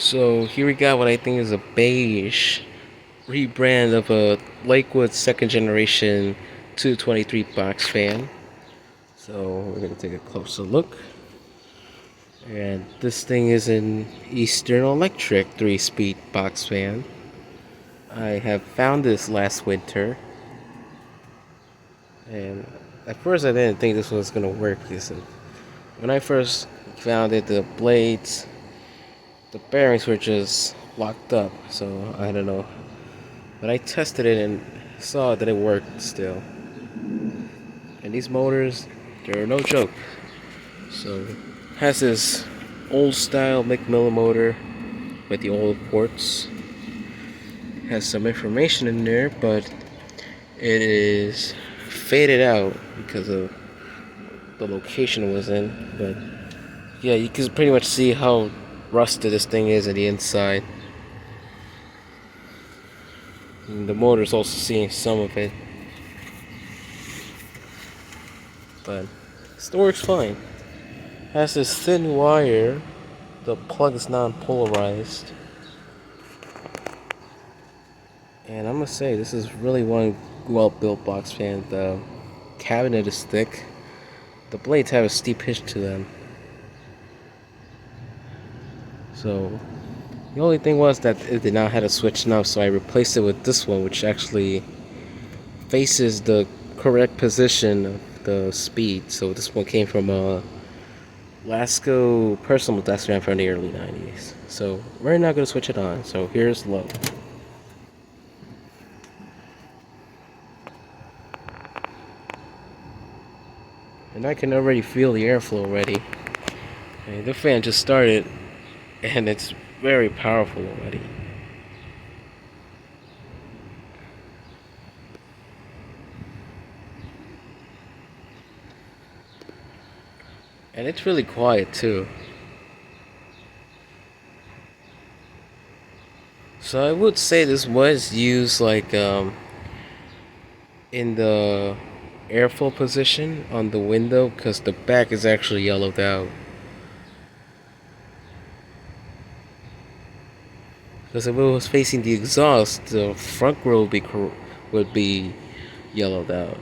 So here we got what I think is a beige rebrand of a Lakewood second generation 223 box fan. So we're gonna take a closer look. And this thing is an Eastern Electric 3-speed box fan. I have found this last winter, and at first I didn't think this was gonna work because when I first found it, the blades, the bearings were just locked up. So I don't know. But I tested it and saw that it worked still. And these motors, they're no joke. So it has this old style McMillan motor with the old ports. It has some information in there, but it is faded out because of the location it was in. But yeah, you can pretty much see how rusted this thing is on the inside. And the motor's also seeing some of it, but it still works fine. Has this thin wire. The plug is non-polarized, and I'm gonna say this is really one well-built box fan. The cabinet is thick. The blades have a steep pitch to them. So the only thing was that it did not have a switch knob, so I replaced it with this one, which actually faces the correct position of the speed. So this one came from a Lasco personal desk fan from the early 90s. So we're not going to switch it on. So here's low. And I can already feel the airflow already. And the fan just started, and it's very powerful already. And it's really quiet too. So I would say this was used like in the airflow position on the window, because the back is actually yellowed out. Because if it was facing the exhaust, the front grill would be yellowed out.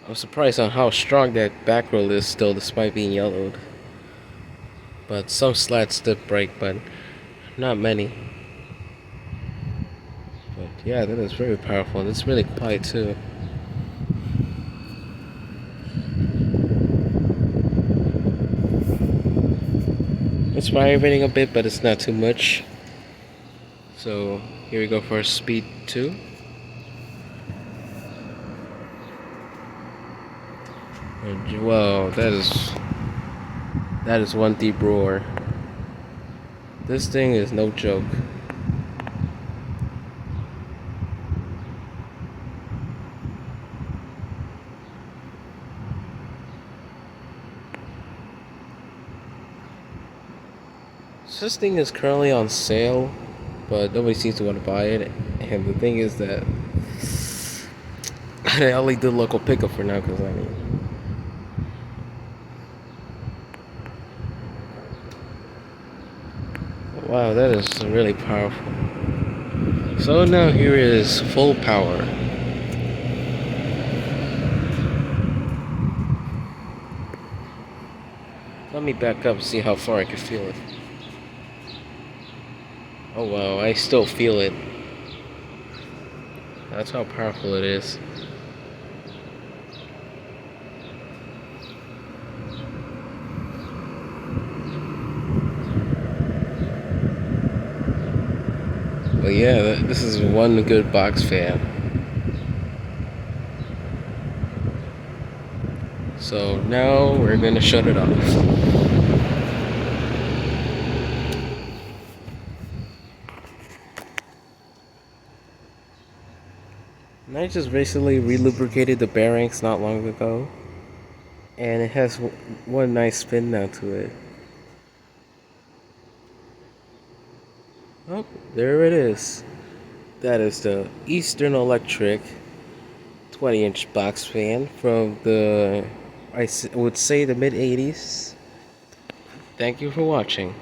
I'm surprised on how strong that back grill is still, despite being yellowed. But some slats did break, but not many. But yeah, that is very powerful, and it's really quiet too. It's vibrating a bit, but it's not too much. So here we go for speed 2. And wow, that is one deep roar. This thing is no joke. This thing is currently on sale, but nobody seems to want to buy it. And the thing is that I only do local pickup for now, because wow, that is really powerful. So now here is full power. Let me back up and see how far I can feel it. Oh wow, I still feel it. That's how powerful it is. But yeah, this is one good box fan. So now we're gonna shut it off. And I just recently relubricated the bearings not long ago, and it has one nice spin now to it. Oh, there it is. That is the Eastern Electric 20-inch box fan from I would say the mid-80s. Thank you for watching.